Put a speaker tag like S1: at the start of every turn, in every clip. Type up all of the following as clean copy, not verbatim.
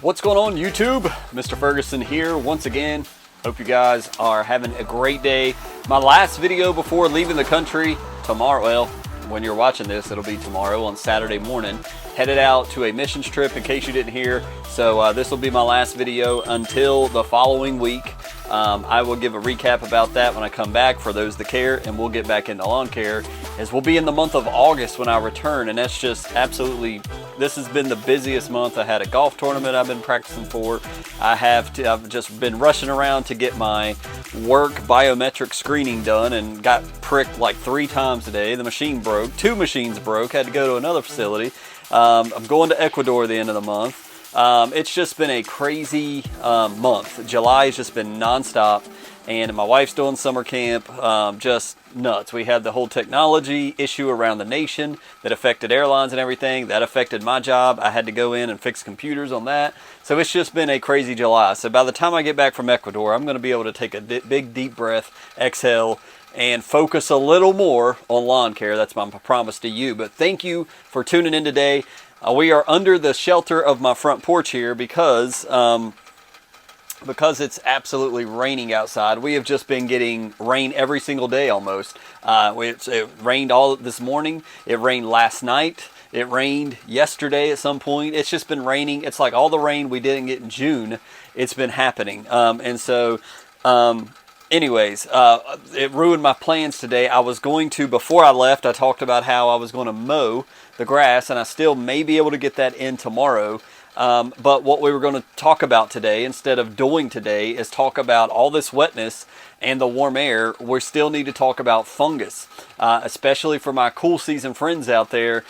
S1: What's going on YouTube? Mr. Ferguson here once again. Hope you guys are having a great day. My last video before leaving the country tomorrow. Well, when you're watching this, it'll be tomorrow on Saturday morning. Headed out to a missions trip in case you didn't hear. So this will be my last video until the following week. I will give a recap about that when I come back for those that care, and we'll get back into lawn care as we'll be in the month of August when I return, and that's just absolutely, this has been the busiest month. I had a golf tournament I've been practicing for. I've just been rushing around to get my work biometric screening done and got pricked like 3 times today. The machine broke, 2 machines broke, had to go to another facility. I'm going to Ecuador at the end of the month. It's just been a crazy month. July has just been nonstop, and my wife's doing summer camp. Just nuts. We had the whole technology issue around the nation that affected airlines and everything. That affected my job. I had to go in and fix computers on that. So it's just been a crazy July. So by the time I get back from Ecuador, I'm going to be able to take a big deep breath, exhale, and focus a little more on lawn care. That's my promise to you. But thank you for tuning in today. We are under the shelter of my front porch here because it's absolutely raining outside. We have just been getting rain every single day almost. It rained all this morning. It rained last night. It rained yesterday at some point. It's just been raining. It's like all the rain we didn't get in June, it's been happening. Anyways, it ruined my plans today. I was going to, before I left, I talked about how I was going to mow the grass, and I still may be able to get that in tomorrow. But what we were going to talk about today, instead of doing today, is talk about all this wetness and the warm air. We still need to talk about fungus, especially for my cool season friends out there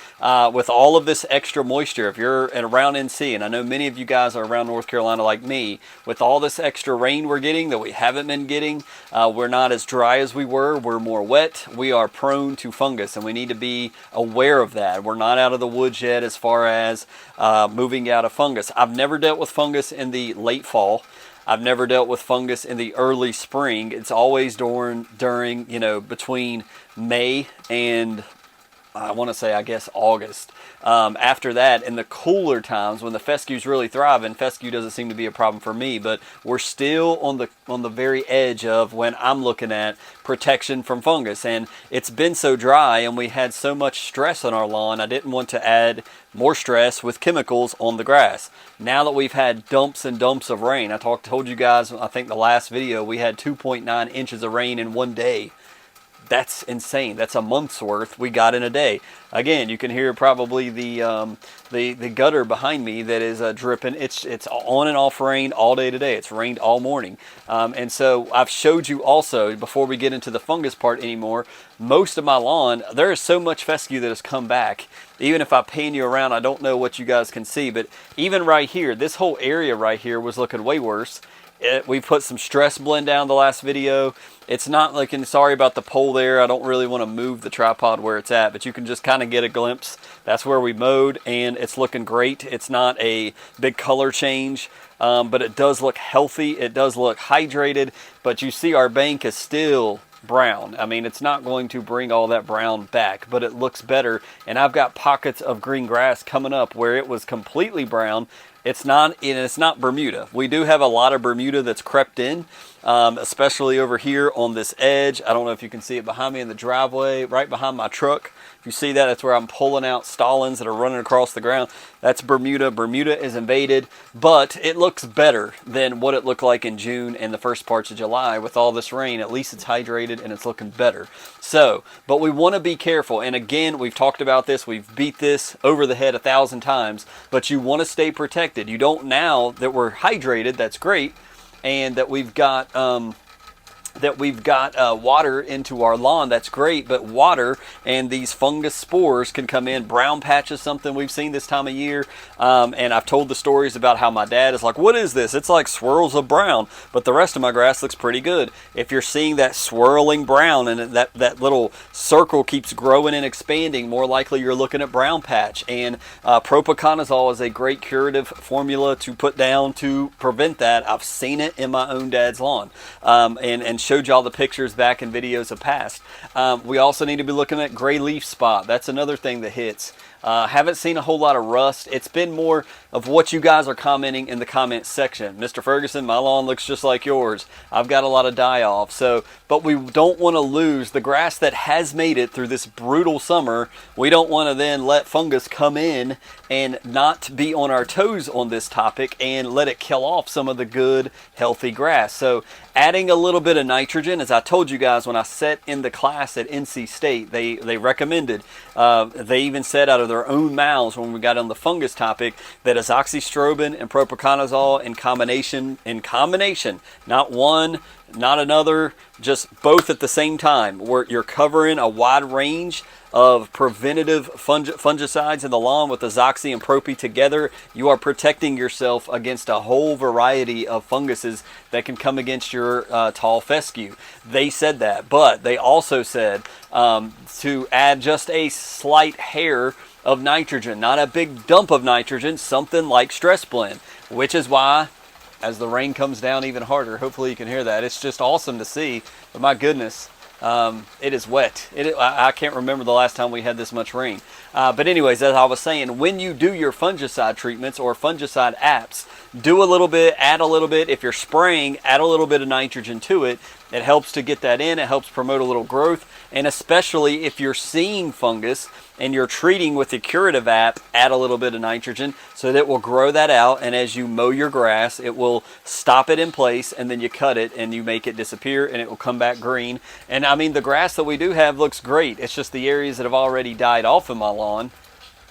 S1: with all of this extra moisture. If you're around NC, and I know many of you guys are around North Carolina like me, with all this extra rain we're getting that we haven't been getting, we're not as dry as we were. We're more wet. We are prone to fungus, and we need to be aware of that. We're not out of the woods yet as far as moving out of fungus. I've never dealt with fungus in the late fall. I've never dealt with fungus in the early spring. It's always during between May and I want to say, I guess, August. After that, in the cooler times when the fescues really thrive, and fescue doesn't seem to be a problem for me, but we're still on the very edge of when I'm looking at protection from fungus. And it's been so dry, and we had so much stress on our lawn, I didn't want to add more stress with chemicals on the grass. Now that we've had dumps and dumps of rain, I told you guys, I think the last video, we had 2.9 inches of rain in one day. That's insane. That's a month's worth we got in a day. Again, you can hear probably the gutter behind me that is dripping. It's on and off rain all day today. It's rained all morning. And so I've showed you also, before we get into the fungus part anymore, most of my lawn, there is so much fescue that has come back. Even if I pan you around, I don't know what you guys can see, but even right here, this whole area right here was looking way worse. We put some stress blend down the last video. It's not looking, sorry about the pole there. I don't really want to move the tripod where it's at, but you can just kind of get a glimpse. That's where we mowed, and it's looking great. It's not a big color change, but it does look healthy. It does look hydrated, but you see our bank is still brown. I mean, it's not going to bring all that brown back, but it looks better. And I've got pockets of green grass coming up where it was completely brown. It's not Bermuda. We do have a lot of Bermuda that's crept in, especially over here on this edge. I don't know if you can see it behind me in the driveway, right behind my truck. If you see that, that's where I'm pulling out stolons that are running across the ground. That's Bermuda. Bermuda is invaded, but it looks better than what it looked like in June and the first parts of July with all this rain. At least it's hydrated and it's looking better. So, but we want to be careful. And again, we've talked about this. We've beat this over the head 1,000 times, but you want to stay protected. You don't, now that we're hydrated, that's great, and that we've got water into our lawn, that's great, but water and these fungus spores can come in. Brown patch is something we've seen this time of year, and I've told the stories about how my dad is like, what is this? It's like swirls of brown, but the rest of my grass looks pretty good. If you're seeing that swirling brown and that little circle keeps growing and expanding, more likely you're looking at brown patch. And propiconazole is a great curative formula to put down to prevent that. I've seen it in my own dad's lawn, and showed y'all the pictures back in videos of past. We also need to be looking at gray leaf spot. That's another thing that hits. Haven't seen a whole lot of rust. It's been more of what you guys are commenting in the comments section. Mr. Ferguson, my lawn looks just like yours. I've got a lot of die off. So, but we don't want to lose the grass that has made it through this brutal summer. We don't want to then let fungus come in and not be on our toes on this topic and let it kill off some of the good, healthy grass. So adding a little bit of nitrogen, as I told you guys when I sat in the class at NC State, they recommended, they even said out of their own mouths when we got on the fungus topic that azoxystrobin and propiconazole in combination, not one, not another, just both at the same time, where you're covering a wide range of preventative fungicides in the lawn with azoxy and propi together. You are protecting yourself against a whole variety of funguses that can come against your tall fescue. They said that, but they also said to add just a slight hair of nitrogen, not a big dump of nitrogen, something like Stress Blend, which is why, as the rain comes down even harder, hopefully you can hear that. It's just awesome to see, but my goodness, it is wet. I can't remember the last time we had this much rain. But anyways, as I was saying, when you do your fungicide treatments or fungicide apps, do a little bit, add a little bit. If you're spraying, add a little bit of nitrogen to it. It helps to get that in. It helps promote a little growth. And especially if you're seeing fungus and you're treating with the curative app, add a little bit of nitrogen so that it will grow that out. And as you mow your grass, it will stop it in place, and then you cut it and you make it disappear and it will come back green. And I mean, the grass that we do have looks great. It's just the areas that have already died off in my lawn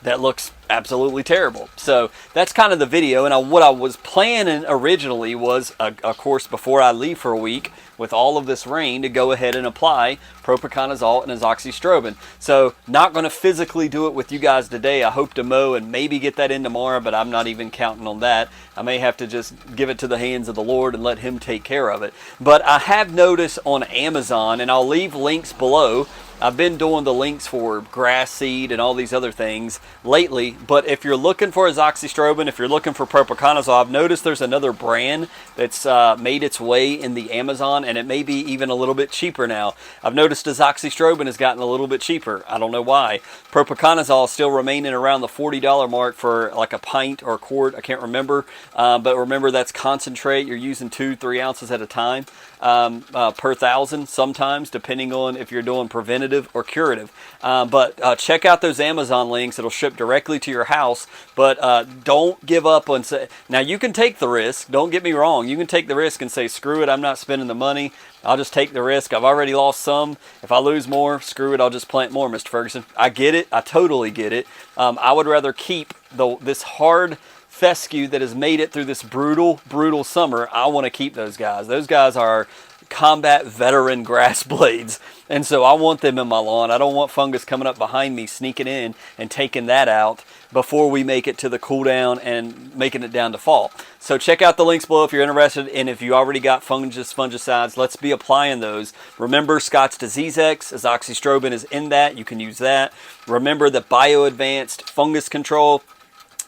S1: that looks absolutely terrible. So that's kind of the video. And what I was planning originally was, of course, before I leave for a week with all of this rain, to go ahead and apply propiconazole and azoxystrobin. So not going to physically do it with you guys today. I hope to mow and maybe get that in tomorrow, but I'm not even counting on that. I may have to just give it to the hands of the Lord and let him take care of it. But I have noticed on Amazon, and I'll leave links below, I've been doing the links for grass seed and all these other things lately, but if you're looking for azoxystrobin, if you're looking for propiconazole, I've noticed there's another brand that's made its way in the Amazon, and it may be even a little bit cheaper now. I've noticed azoxystrobin has gotten a little bit cheaper. I don't know why. Propiconazole is still remaining around the $40 mark for like a pint or a quart. I can't remember, but remember that's concentrate. You're using 2-3 ounces at a time per thousand sometimes, depending on if you're doing preventative or curative. But check out those Amazon links. It'll ship directly to your house, but don't give up on now you can take the risk. Don't get me wrong. You can take the risk and say, screw it, I'm not spending the money. I'll just take the risk. I've already lost some. If I lose more, screw it, I'll just plant more, Mr. Ferguson. I get it. I totally get it. I would rather keep this hard fescue that has made it through this brutal summer. I want to keep those guys. Those guys are combat veteran grass blades, and so I want them in my lawn. I don't want fungus coming up behind me, sneaking in and taking that out before we make it to the cool down and making it down to fall. So check out the links below if you're interested, and if you already got fungicides, let's be applying those. Remember, Scott's Disease X, azoxystrobin is in that. You can use that. Remember the Bio Advanced Fungus Control.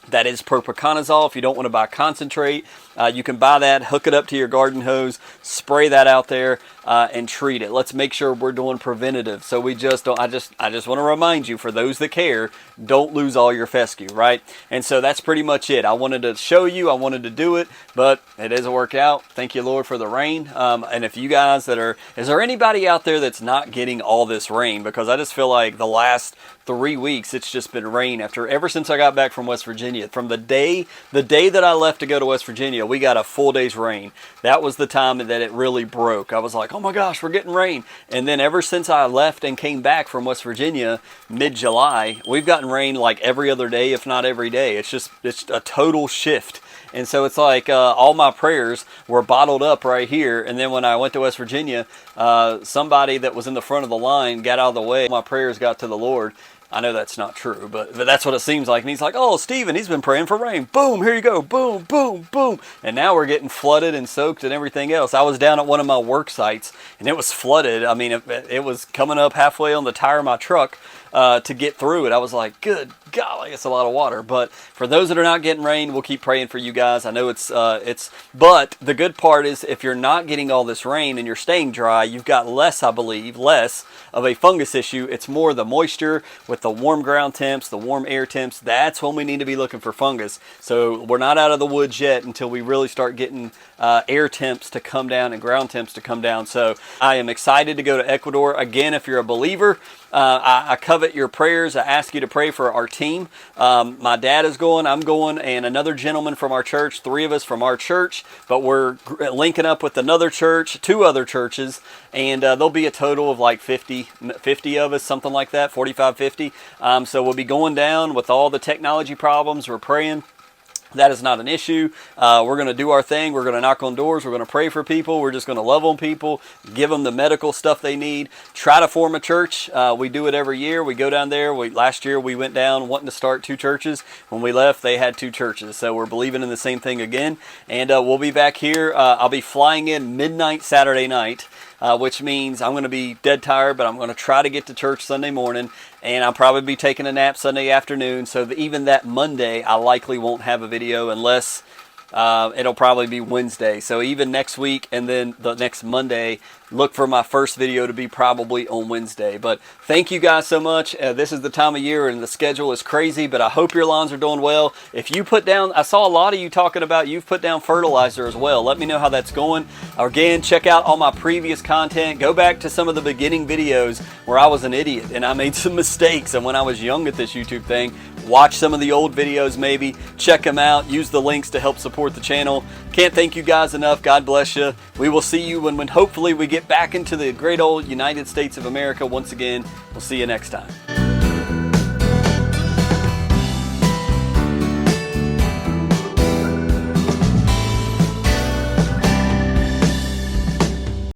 S1: That is propiconazole. If you don't want to buy concentrate, you can buy that, hook it up to your garden hose, spray that out there, and treat it. Let's make sure we're doing preventative. So we just don't, I just want to remind you, for those that care, don't lose all your fescue, right? And so that's pretty much it. I wanted to show you, I wanted to do it, but it doesn't work out. Thank you, Lord, for the rain. And if you guys is there anybody out there that's not getting all this rain? Because I just feel like the last 3 weeks, it's just been rain ever since I got back from West Virginia. From the day that I left to go to West Virginia, we got a full day's rain. That was the time that it really broke. I was like, oh my gosh, we're getting rain. And then ever since I left and came back from West Virginia mid-July, we've gotten rain like every other day, if not every day. It's a total shift. And so it's like all my prayers were bottled up right here. And then when I went to West Virginia, somebody that was in the front of the line got out of the way. My prayers got to the Lord. I know that's not true, but that's what it seems like. And he's like, oh, Stephen, he's been praying for rain. Boom, here you go. Boom, boom, boom. And now we're getting flooded and soaked and everything else. I was down at one of my work sites, and it was flooded. I mean, it was coming up halfway on the tire of my truck. to get through it. I was like, good golly, it's a lot of water. But for those that are not getting rain, we'll keep praying for you guys. I know but the good part is if you're not getting all this rain and you're staying dry, you've got less, I believe, less of a fungus issue. It's more the moisture with the warm ground temps, the warm air temps. That's when we need to be looking for fungus. So we're not out of the woods yet until we really start getting air temps to come down and ground temps to come down. So I am excited to go to Ecuador. Again, if you're a believer, I covet your prayers. I ask you to pray for our team. My dad is going, I'm going, and another gentleman from our church, 3 of us from our church, but we're linking up with another church, 2 other churches, and there'll be a total of like 50 of us, something like that, 45, 50. So we'll be going down with all the technology problems. We're praying. That is not an issue. We're going to do our thing. We're going to knock on doors. We're going to pray for people. We're just going to love on people, give them the medical stuff they need, try to form a church. We do it every year. We go down there. Last year we went down wanting to start 2 churches. When we left, they had 2 churches. So we're believing in the same thing again. And we'll be back here. I'll be flying in midnight Saturday night. Which means I'm going to be dead tired, but I'm going to try to get to church Sunday morning, and I'll probably be taking a nap Sunday afternoon, so that even that Monday, I likely won't have a video unless it'll probably be Wednesday. So even next week and then the next Monday, look for my first video to be probably on Wednesday. But thank you guys so much. This is the time of year and the schedule is crazy, but I hope your lawns are doing well. If you put down, I saw a lot of you talking about you've put down fertilizer as well. Let me know how that's going. Again, check out all my previous content. Go back to some of the beginning videos where I was an idiot and I made some mistakes. And when I was young at this YouTube thing, watch some of the old videos maybe. Check them out. Use the links to help support the channel. Can't thank you guys enough. God bless you. We will see you when hopefully we get back into the great old United States of America once again. We'll see you next time.